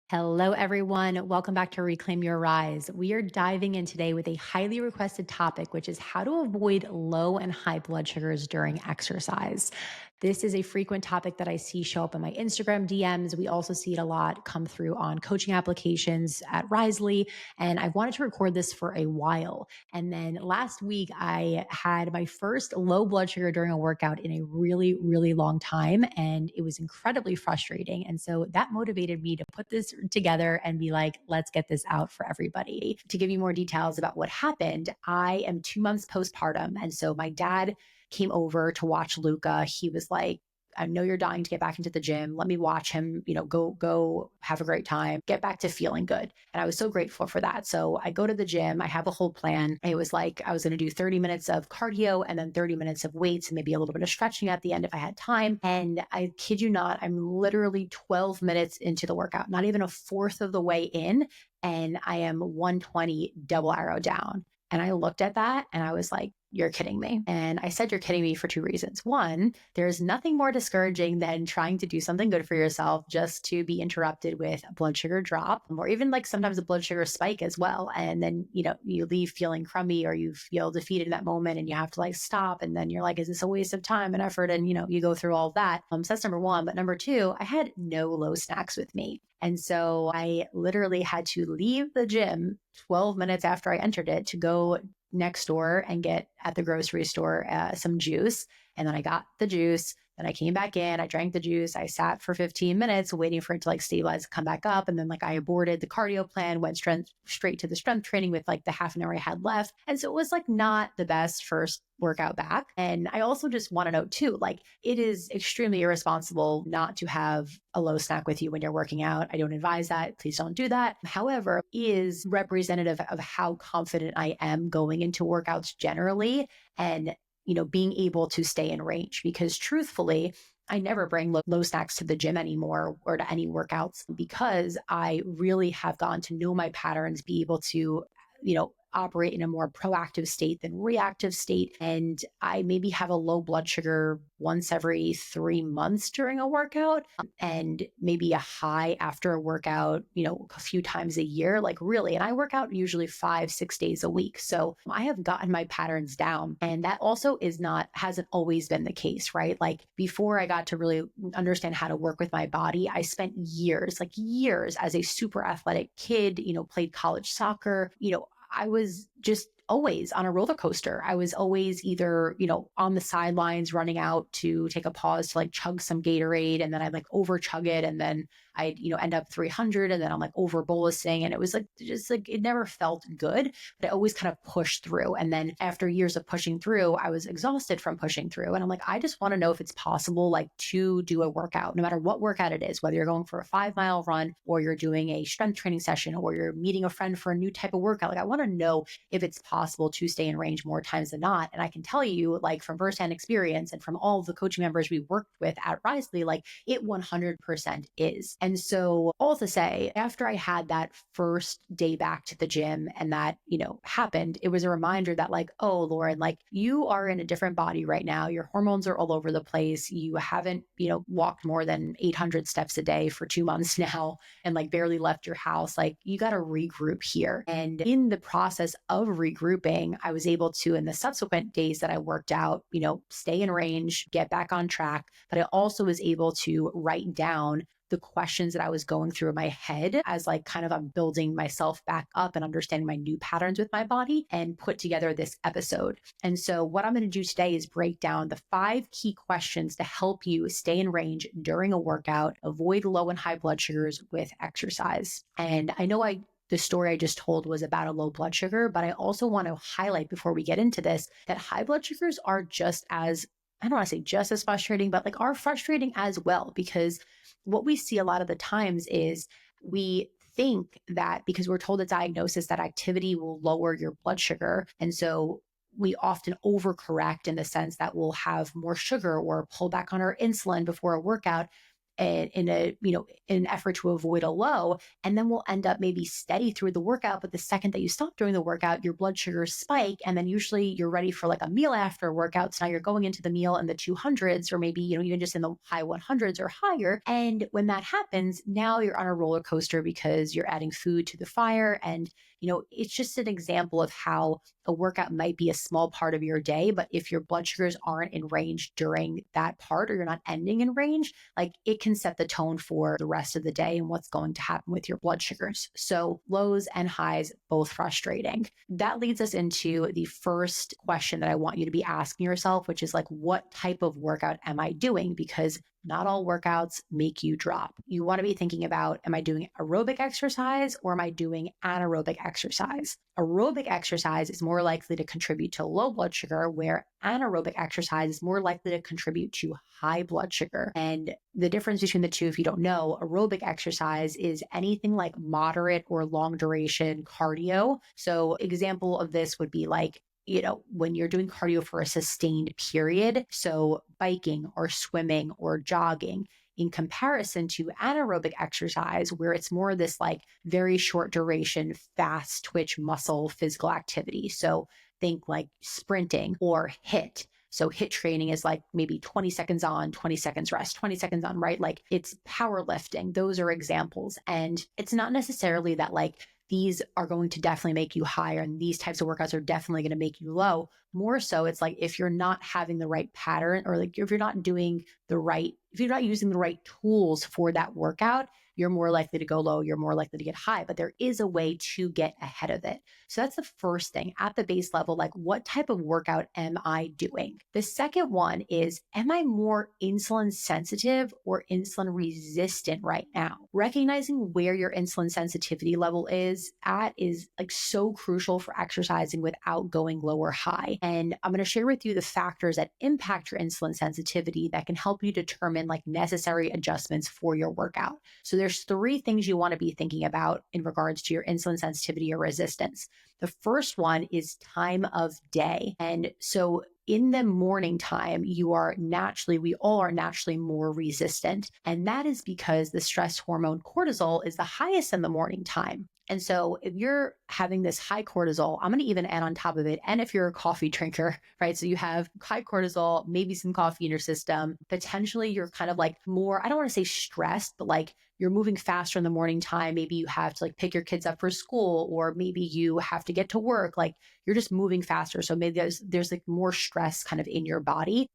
Hello, everyone. Welcome back to Reclaim Your Rise. We are diving in today with a highly requested topic, which is how to avoid low and high blood sugars during exercise. This is a frequent topic that I see show up in my Instagram DMs. We also see it a lot come through on coaching applications at Risely. And I've wanted to record this for a while. And then last week, I had my first low blood sugar during a workout in a really, really long time. And it was incredibly frustrating. And so that motivated me to put this together and be like, let's get this out for everybody. To give you more details about what happened, I am 2 months postpartum. And so my dad came over to watch Luca. He was like, I know you're dying to get back into the gym. Let me watch him, go have a great time, get back to feeling good. And I was so grateful for that. So I go to the gym, I have a whole plan. It was like I was going to do 30 minutes of cardio and then 30 minutes of weights and maybe a little bit of stretching at the end if I had time. And I kid you not, I'm literally 12 minutes into the workout, not even a fourth of the way in. And I am 120 double arrow down. And I looked at that and I was like, you're kidding me. And I said, you're kidding me for two reasons. One, there's nothing more discouraging than trying to do something good for yourself just to be interrupted with a blood sugar drop or even like sometimes a blood sugar spike as well. And then, you leave feeling crummy or you feel defeated in that moment and you have to like stop. And then you're like, is this a waste of time and effort? And, you go through all of that. So that's number one. But number two, I had no low snacks with me. And so I literally had to leave the gym 12 minutes after I entered it to go next door and get at the grocery store some juice. And then I got the juice. Then I came back in, I drank the juice. I sat for 15 minutes waiting for it to like stabilize, come back up. And then like I aborted the cardio plan, went straight to the strength training with like the half an hour I had left. And so it was like not the best first workout back. And I also just want to note too, like it is extremely irresponsible not to have a low snack with you when you're working out. I don't advise that. Please don't do that. However, is representative of how confident I am going into workouts generally and being able to stay in range, because truthfully, I never bring low snacks to the gym anymore or to any workouts because I really have gotten to know my patterns, be able to, operate in a more proactive state than reactive state. And I maybe have a low blood sugar once every 3 months during a workout and maybe a high after a workout, a few times a year, like really. And I work out usually 5-6 days a week. So I have gotten my patterns down. And that also hasn't always been the case, right? Like before I got to really understand how to work with my body, I spent years as a super athletic kid, played college soccer, I was just always on a roller coaster. I was always either, on the sidelines running out to take a pause to like chug some Gatorade and then I'd like over chug it. And then I'd, end up 300 and then I'm like over bolusing. And it was like, just like, it never felt good, but I always kind of pushed through. And then after years of pushing through, I was exhausted from pushing through. And I'm like, I just want to know if it's possible, like to do a workout, no matter what workout it is, whether you're going for a 5-mile run or you're doing a strength training session or you're meeting a friend for a new type of workout. Like I want to know if it's possible to stay in range more times than not. And I can tell you, like from firsthand experience and from all of the coaching members we worked with at Risely, like it 100% is. And so all to say, after I had that first day back to the gym and that, happened, it was a reminder that like, oh, Lauren, like you are in a different body right now. Your hormones are all over the place. You haven't, walked more than 800 steps a day for 2 months now and like barely left your house. Like you got to regroup here. And in the process of regrouping, I was able to, in the subsequent days that I worked out, stay in range, get back on track. But I also was able to write down the questions that I was going through in my head as like kind of I'm building myself back up and understanding my new patterns with my body and put together this episode. And so what I'm going to do today is break down the 5 key questions to help you stay in range during a workout, avoid low and high blood sugars with exercise. And I know the story I just told was about a low blood sugar, but I also want to highlight before we get into this that high blood sugars are just as, I don't want to say just as frustrating, but like are frustrating as well, because what we see a lot of the times is we think that because we're told a diagnosis that activity will lower your blood sugar. And so we often overcorrect in the sense that we'll have more sugar or pull back on our insulin before a workout. in a, in an effort to avoid a low. And then we'll end up maybe steady through the workout. But the second that you stop doing the workout, your blood sugars spike. And then usually you're ready for like a meal after a workout. So now you're going into the meal in the 200s, or maybe, even just in the high 100s or higher. And when that happens, now you're on a roller coaster because you're adding food to the fire. And it's just an example of how a workout might be a small part of your day, but if your blood sugars aren't in range during that part, or you're not ending in range, like it can set the tone for the rest of the day and what's going to happen with your blood sugars. So lows and highs, both frustrating. That leads us into the first question that I want you to be asking yourself, which is like, what type of workout am I doing? Because not all workouts make you drop. You want to be thinking about, am I doing aerobic exercise or am I doing anaerobic exercise? Aerobic exercise is more likely to contribute to low blood sugar, where anaerobic exercise is more likely to contribute to high blood sugar. And the difference between the two, if you don't know, aerobic exercise is anything like moderate or long duration cardio. So example of this would be like, when you're doing cardio for a sustained period, so biking or swimming or jogging, in comparison to anaerobic exercise, where it's more this like very short duration, fast twitch muscle physical activity. So think like sprinting or HIIT. So HIIT training is like maybe 20 seconds on, 20 seconds rest, 20 seconds on, right? Like it's powerlifting. Those are examples. And it's not necessarily that like these are going to definitely make you higher and these types of workouts are definitely going to make you low. More so, it's like if you're not having the right pattern, or like if you're not doing if you're not using the right tools for that workout, you're more likely to go low, you're more likely to get high, but there is a way to get ahead of it. So that's the first thing at the base level, like what type of workout am I doing? The second one is, am I more insulin sensitive or insulin resistant right now? Recognizing where your insulin sensitivity level is at is like so crucial for exercising without going low or high. And I'm going to share with you the factors that impact your insulin sensitivity that can help you determine like necessary adjustments for your workout. So there's three things you want to be thinking about in regards to your insulin sensitivity or resistance. The first one is time of day. And so in the morning time, we all are naturally more resistant. And that is because the stress hormone cortisol is the highest in the morning time. And so if you're having this high cortisol, I'm going to even add on top of it. And if you're a coffee drinker, right? So you have high cortisol, maybe some coffee in your system, potentially you're kind of like more, I don't want to say stressed, but like you're moving faster in the morning time. Maybe you have to like pick your kids up for school, or maybe you have to get to work. Like you're just moving faster. So maybe there's like more stress kind of in your body.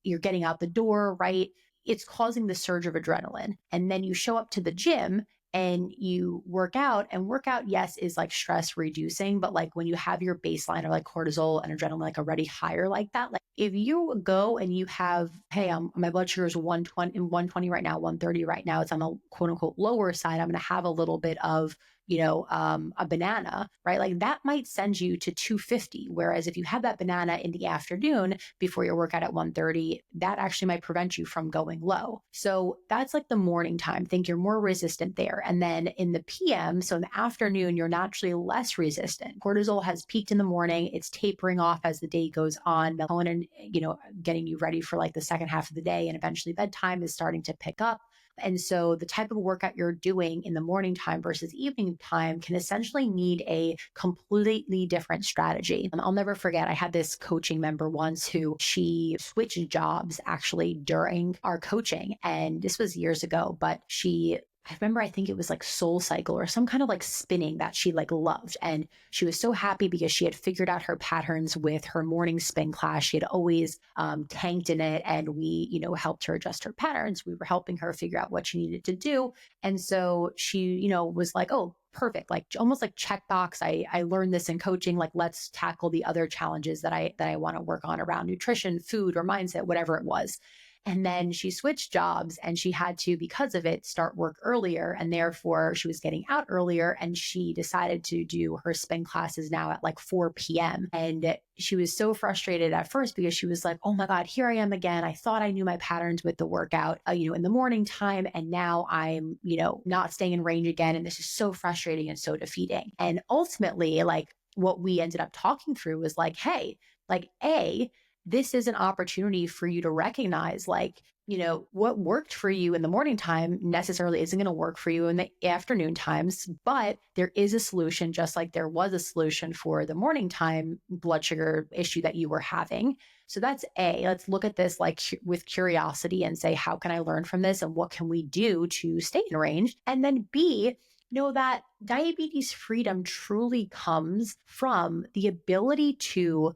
You're getting out the door, right? It's causing the surge of adrenaline. And then you show up to the gym and you work out, and workout, yes, is like stress reducing, but like when you have your baseline or like cortisol and adrenaline like already higher like that, like if you go and you have, hey, my blood sugar is 120 right now, 130 right now, it's on the quote unquote lower side, I'm going to have a little bit of a banana, right? Like that might send you to 250. Whereas if you have that banana in the afternoon before your workout at 130, that actually might prevent you from going low. So that's like the morning time. Think you're more resistant there. And then in the PM, so in the afternoon, you're naturally less resistant. Cortisol has peaked in the morning. It's tapering off as the day goes on. Melatonin, getting you ready for like the second half of the day, and eventually bedtime is starting to pick up. And so the type of workout you're doing in the morning time versus evening time can essentially need a completely different strategy. I'll never forget, I had this coaching member once who she switched jobs actually during our coaching. And this was years ago, but I remember, I think it was like Soul Cycle or some kind of like spinning that she like loved. And she was so happy because she had figured out her patterns with her morning spin class. She had always tanked in it, and we, helped her adjust her patterns. We were helping her figure out what she needed to do. And so she, was like, oh, perfect. Like almost like checkbox. I learned this in coaching. Like, let's tackle the other challenges that I want to work on around nutrition, food, or mindset, whatever it was. And then she switched jobs, and she had to, because of it, start work earlier. And therefore she was getting out earlier, and she decided to do her spin classes now at like 4 p.m. And she was so frustrated at first because she was like, oh my God, here I am again. I thought I knew my patterns with the workout, in the morning time. And now I'm, not staying in range again. And this is so frustrating and so defeating. And ultimately, like what we ended up talking through was like, hey, like this is an opportunity for you to recognize, like, what worked for you in the morning time necessarily isn't going to work for you in the afternoon times, but there is a solution, just like there was a solution for the morning time blood sugar issue that you were having. So that's A. Let's look at this like with curiosity and say, how can I learn from this and what can we do to stay in range? And then B, know that diabetes freedom truly comes from the ability to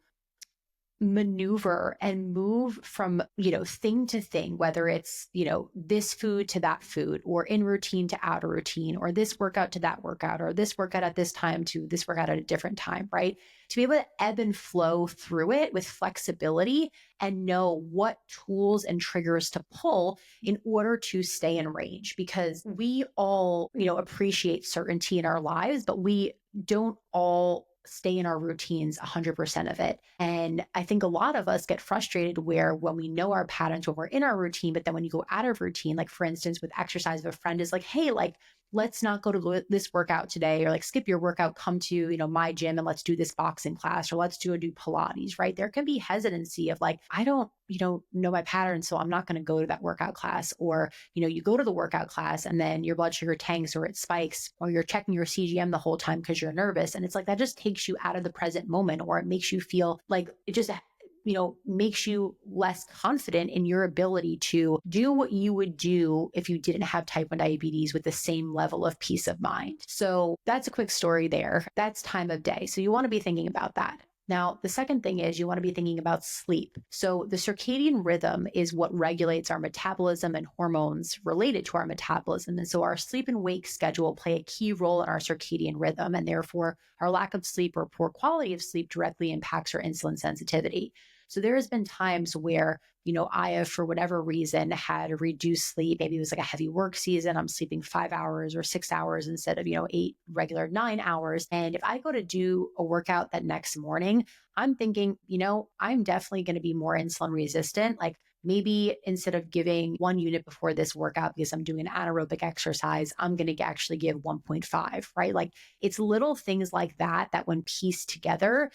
maneuver and move from, thing to thing, whether it's, this food to that food, or in routine to out of routine, or this workout to that workout, or this workout at this time to this workout at a different time, right? To be able to ebb and flow through it with flexibility and know what tools and triggers to pull in order to stay in range. Because we all, appreciate certainty in our lives, but we don't all stay in our routines 100% of it. And I think a lot of us get frustrated where when we know our patterns, when we're in our routine, but then when you go out of routine, like for instance, with exercise, if a friend is like, hey, like, let's not go to this workout today, or like skip your workout, come to, my gym and let's do this boxing class, or let's do Pilates, right? There can be hesitancy of like, I don't, know my patterns, so I'm not going to go to that workout class. Or, you go to the workout class and then your blood sugar tanks or it spikes, or you're checking your CGM the whole time because you're nervous. And it's like, that just takes you out of the present moment, or it makes you feel like it just makes you less confident in your ability to do what you would do if you didn't have type 1 diabetes with the same level of peace of mind. So that's a quick story there. That's time of day. So you want to be thinking about that. Now, the second thing is you want to be thinking about sleep. So the circadian rhythm is what regulates our metabolism and hormones related to our metabolism. And so our sleep and wake schedule play a key role in our circadian rhythm. And therefore, our lack of sleep or poor quality of sleep directly impacts our insulin sensitivity. So there has been times where, I have, for whatever reason, had reduced sleep. Maybe it was like a heavy work season. I'm sleeping 5 hours or 6 hours instead of, 8 regular 9 hours. And if I go to do a workout that next morning, I'm thinking, I'm definitely going to be more insulin resistant. Like maybe instead of giving 1 unit before this workout because I'm doing an anaerobic exercise, I'm going to actually give 1.5, right? Like it's little things like that when pieced together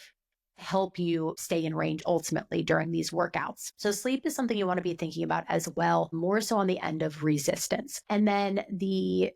help you stay in range ultimately during these workouts. So sleep is something you want to be thinking about as well, more so on the end of resistance. And then the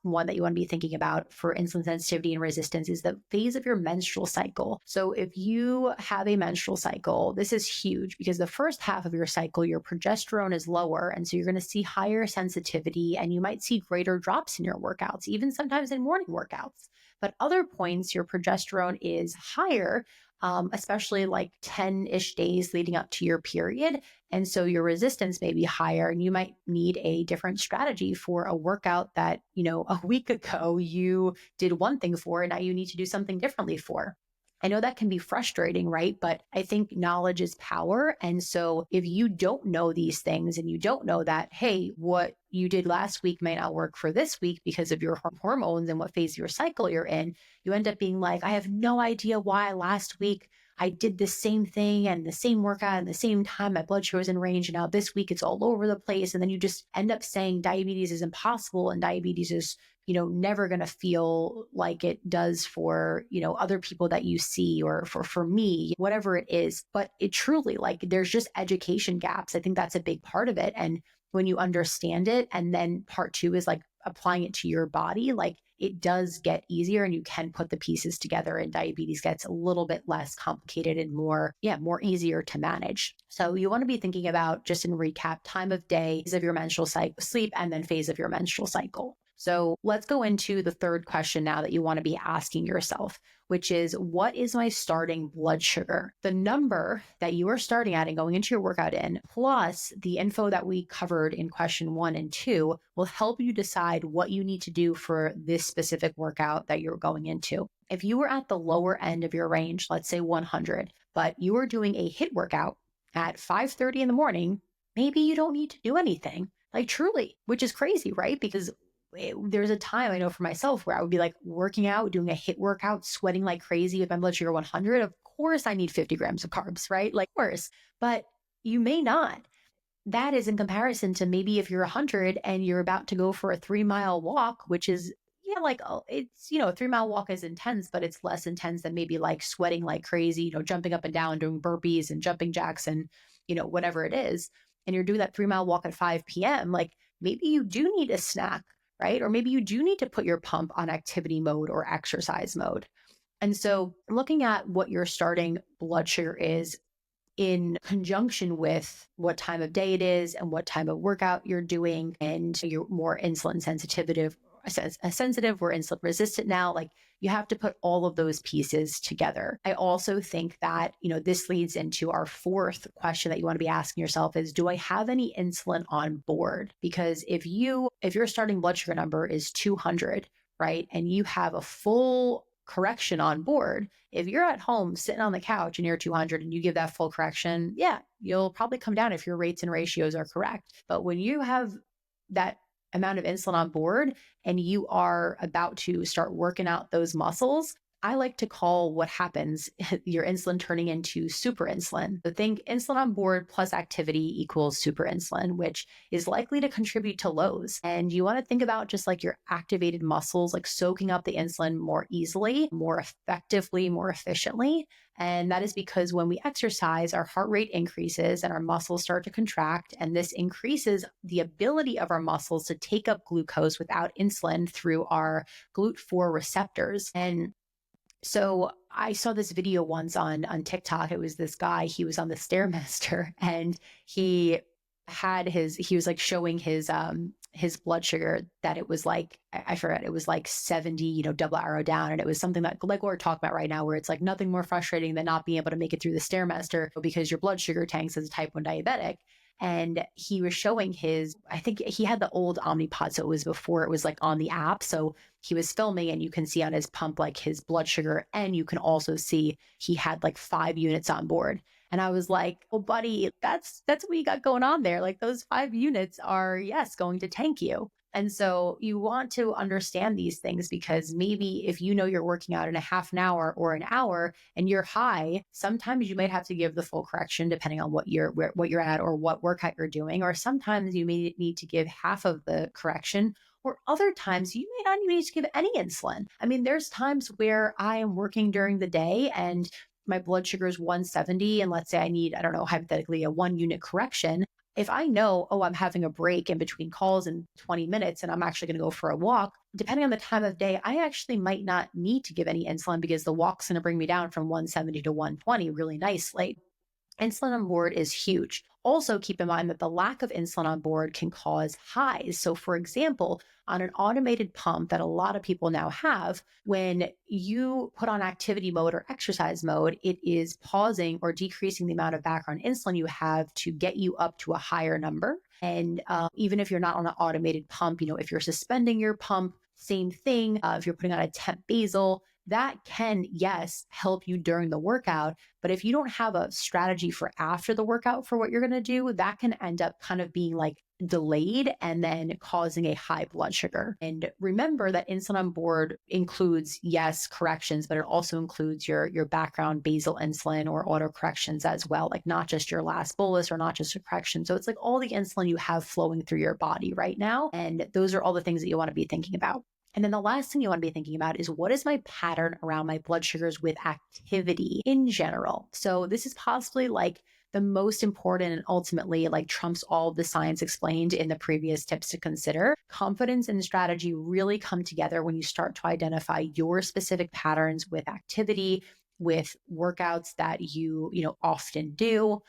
one that you want to be thinking about for insulin sensitivity and resistance is the phase of your menstrual cycle. So if you have a menstrual cycle, this is huge because the first half of your cycle, your progesterone is lower. And so you're going to see higher sensitivity and you might see greater drops in your workouts, even sometimes in morning workouts. But other points, your progesterone is higher, especially like 10-ish days leading up to your period. And so your resistance may be higher and you might need a different strategy for a workout that, a week ago you did one thing for and now you need to do something differently for. I know that can be frustrating, right? But I think knowledge is power. And so if you don't know these things and you don't know that, hey, what you did last week may not work for this week because of your hormones and what phase of your cycle you're in, you end up being like, I have no idea why last week I did the same thing and the same workout and the same time, my blood sugar was in range. And now this week it's all over the place. And then you just end up saying diabetes is impossible and diabetes is never going to feel like it does for, other people that you see or for me, whatever it is. But it truly, like, there's just education gaps. I think that's a big part of it. And when you understand it, and then part two is like applying it to your body, like it does get easier and you can put the pieces together and diabetes gets a little bit less complicated and more easier to manage. So you want to be thinking about, just in recap, time of day, phase of your menstrual cycle, sleep, and then phase of your menstrual cycle. So let's go into the third question now that you want to be asking yourself, which is, what is my starting blood sugar? The number that you are starting at and going into your workout in, plus the info that we covered in question 1 and 2, will help you decide what you need to do for this specific workout that you're going into. If you were at the lower end of your range, let's say 100, but you are doing a HIIT workout at 5:30 in the morning, maybe you don't need to do anything, like truly, which is crazy, right? Because there's a time I know for myself where I would be like working out, doing a HIIT workout, sweating like crazy with my blood sugar 100. Of course, I need 50 grams of carbs, right? Like, of course, but you may not. That is in comparison to maybe if you're 100 and you're about to go for a 3-mile walk, which is, it's, a 3-mile walk is intense, but it's less intense than maybe like sweating like crazy, jumping up and down, doing burpees and jumping jacks and, whatever it is. and you're doing that 3 mile walk at 5 p.m., like maybe you do need a snack, right? Or maybe you do need to put your pump on activity mode or exercise mode. And so looking at what your starting blood sugar is in conjunction with what time of day it is and what type of workout you're doing, and you're more insulin sensitive or insulin resistant now, like you have to put all of those pieces together. I also think that, this leads into our fourth question that you want to be asking yourself is, do I have any insulin on board? Because if your starting blood sugar number is 200, right, and you have a full correction on board, if you're at home sitting on the couch and you're 200 and you give that full correction, yeah, you'll probably come down if your rates and ratios are correct. But when you have that amount of insulin on board and you are about to start working out those muscles, I like to call what happens your insulin turning into super insulin. So think insulin on board plus activity equals super insulin, which is likely to contribute to lows. And you want to think about just like your activated muscles, like soaking up the insulin more easily, more effectively, more efficiently. And that is because when we exercise, our heart rate increases and our muscles start to contract. And this increases the ability of our muscles to take up glucose without insulin through our GLUT4 receptors. And so I saw this video once on TikTok. It was this guy, he was on the Stairmaster and he was like showing his blood sugar, that it was like, I forget, it was like 70, double arrow down. And it was something that like what we're talking about right now, where it's like nothing more frustrating than not being able to make it through the Stairmaster because your blood sugar tanks as a type 1 diabetic. And he was showing I think he had the old Omnipod. So it was before it was like on the app. So he was filming and you can see on his pump, like his blood sugar. And you can also see he had like 5 units on board. And I was like, oh, buddy, that's what you got going on there. Like those 5 units are, yes, going to tank you. And so you want to understand these things, because maybe if you're working out in a half an hour or an hour and you're high, sometimes you might have to give the full correction depending on what you're at or what workout you're doing. Or sometimes you may need to give half of the correction, or other times you may not even need to give any insulin. I mean, there's times where I am working during the day and my blood sugar is 170, and let's say I need, I don't know, hypothetically a 1 unit correction. If I know, oh, I'm having a break in between calls in 20 minutes and I'm actually going to go for a walk, depending on the time of day, I actually might not need to give any insulin because the walk's going to bring me down from 170 to 120 really nicely. Insulin on board is huge. Also, keep in mind that the lack of insulin on board can cause highs. So, for example, on an automated pump that a lot of people now have, when you put on activity mode or exercise mode, it is pausing or decreasing the amount of background insulin you have to get you up to a higher number. And even if you're not on an automated pump, if you're suspending your pump, same thing. If you're putting on a temp basal, that can, yes, help you during the workout. But if you don't have a strategy for after the workout for what you're going to do, that can end up kind of being like delayed and then causing a high blood sugar. And remember that insulin on board includes, yes, corrections, but it also includes your background basal insulin or auto corrections as well, like not just your last bolus or not just a correction. So it's like all the insulin you have flowing through your body right now. And those are all the things that you want to be thinking about. And then the last thing you want to be thinking about is, what is my pattern around my blood sugars with activity in general? So this is possibly like the most important and ultimately like trumps all of the science explained in the previous tips to consider. Confidence and strategy really come together when you start to identify your specific patterns with activity, with workouts that you often do.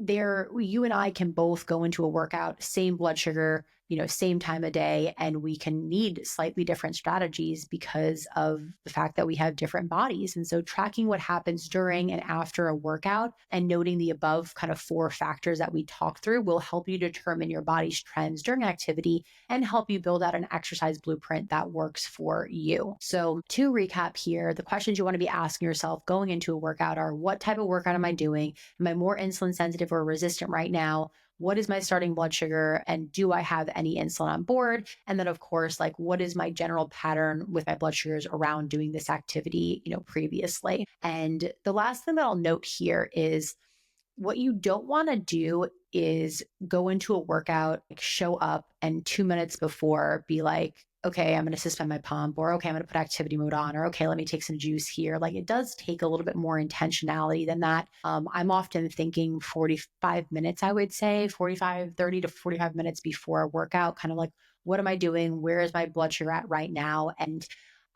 You and I can both go into a workout, same blood sugar, same time of day, and we can need slightly different strategies because of the fact that we have different bodies. And so tracking what happens during and after a workout and noting the above kind of 4 factors that we talked through will help you determine your body's trends during activity and help you build out an exercise blueprint that works for you. So to recap here, the questions you want to be asking yourself going into a workout are, what type of workout am I doing? Am I more insulin sensitive or resistant right now? What is my starting blood sugar? And do I have any insulin on board? And then of course, like, what is my general pattern with my blood sugars around doing this activity, previously? And the last thing that I'll note here is, what you don't want to do is go into a workout, like show up and 2 minutes before be like, okay, I'm going to suspend my pump, or okay, I'm going to put activity mode on, or okay, let me take some juice here. Like it does take a little bit more intentionality than that. I'm often thinking 45 minutes, I would say 45, 30 to 45 minutes before a workout, kind of like, what am I doing? Where is my blood sugar at right now? And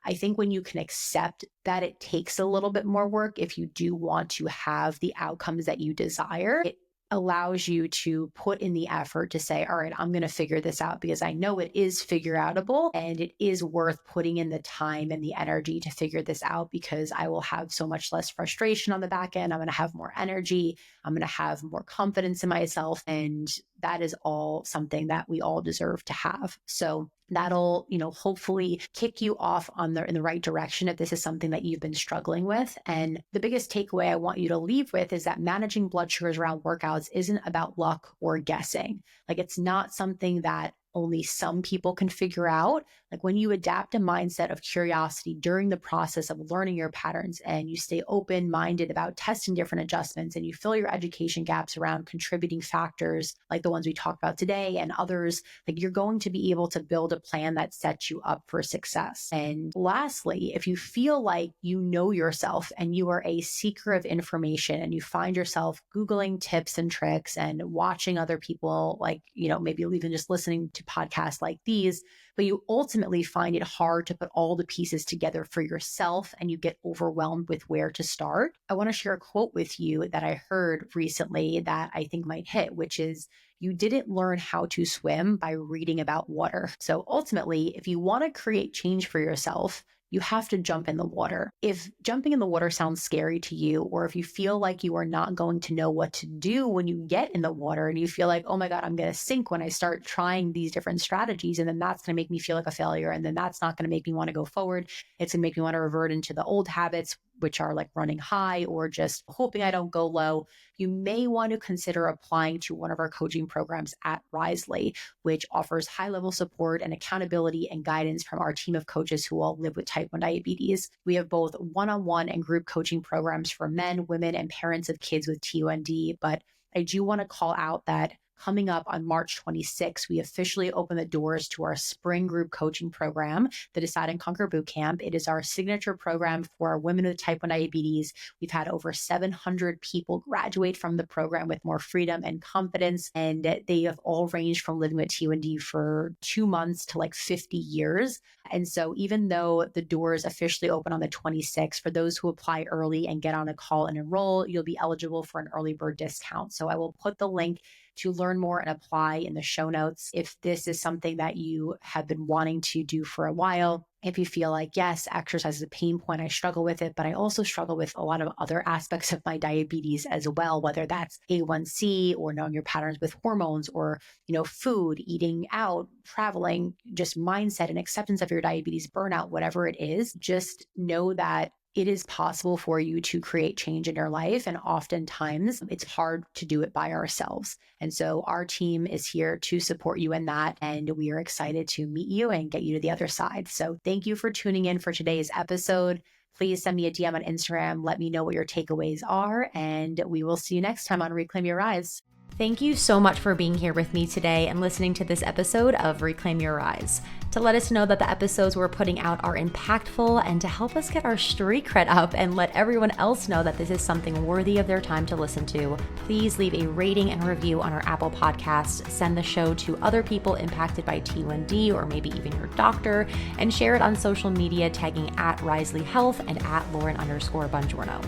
I think when you can accept that it takes a little bit more work, if you do want to have the outcomes that you desire, it allows you to put in the effort to say, all right, I'm going to figure this out because I know it is figure outable and it is worth putting in the time and the energy to figure this out because I will have so much less frustration on the back end. I'm going to have more energy. I'm going to have more confidence in myself. And that is all something that we all deserve to have. So that'll, hopefully kick you off in the right direction if this is something that you've been struggling with. And the biggest takeaway I want you to leave with is that managing blood sugars around workouts isn't about luck or guessing. Like it's not something that only some people can figure out. Like when you adapt a mindset of curiosity during the process of learning your patterns and you stay open-minded about testing different adjustments and you fill your education gaps around contributing factors like the ones we talked about today and others, like you're going to be able to build a plan that sets you up for success. And lastly, if you feel like you know yourself and you are a seeker of information and you find yourself Googling tips and tricks and watching other people, like, maybe even just listening to podcasts like these, but you ultimately find it hard to put all the pieces together for yourself and you get overwhelmed with where to start, I want to share a quote with you that I heard recently that I think might hit, which is, you didn't learn how to swim by reading about water. So ultimately, if you want to create change for yourself, you have to jump in the water. If jumping in the water sounds scary to you, or if you feel like you are not going to know what to do when you get in the water and you feel like, oh my God, I'm going to sink when I start trying these different strategies, and then that's going to make me feel like a failure, and then that's not going to make me want to go forward. It's going to make me want to revert into the old habits, which are like running high or just hoping I don't go low. You may want to consider applying to one of our coaching programs at Risely, which offers high-level support and accountability and guidance from our team of coaches who all live with type 1 diabetes. We have both one-on-one and group coaching programs for men, women, and parents of kids with T1D. But I do want to call out that coming up on March 26th, we officially open the doors to our spring group coaching program, the Decide and Conquer Bootcamp. It is our signature program for women with type 1 diabetes. We've had over 700 people graduate from the program with more freedom and confidence, and they have all ranged from living with T1D for 2 months to like 50 years. And so even though the doors officially open on the 26th, for those who apply early and get on a call and enroll, you'll be eligible for an early bird discount. So I will put the link to learn more and apply in the show notes. If this is something that you have been wanting to do for a while, if you feel like, yes, exercise is a pain point, I struggle with it, but I also struggle with a lot of other aspects of my diabetes as well, whether that's A1C or knowing your patterns with hormones or, food, eating out, traveling, just mindset and acceptance of your diabetes, burnout, whatever it is, just know that it is possible for you to create change in your life. And oftentimes it's hard to do it by ourselves. And so our team is here to support you in that. And we are excited to meet you and get you to the other side. So thank you for tuning in for today's episode. Please send me a DM on Instagram. Let me know what your takeaways are. And we will see you next time on Reclaim Your Rise. Thank you so much for being here with me today and listening to this episode of Reclaim Your Rise. To let us know that the episodes we're putting out are impactful and to help us get our street cred up and let everyone else know that this is something worthy of their time to listen to, please leave a rating and review on our Apple Podcasts, send the show to other people impacted by T1D or maybe even your doctor, and share it on social media tagging at Risely Health and at Lauren_Bongiorno.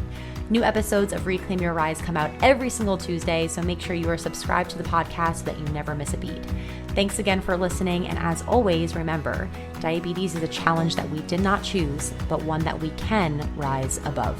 New episodes of Reclaim Your Rise come out every single Tuesday, so make sure you are subscribed to the podcast so that you never miss a beat. Thanks again for listening, and as always, remember, diabetes is a challenge that we did not choose, but one that we can rise above.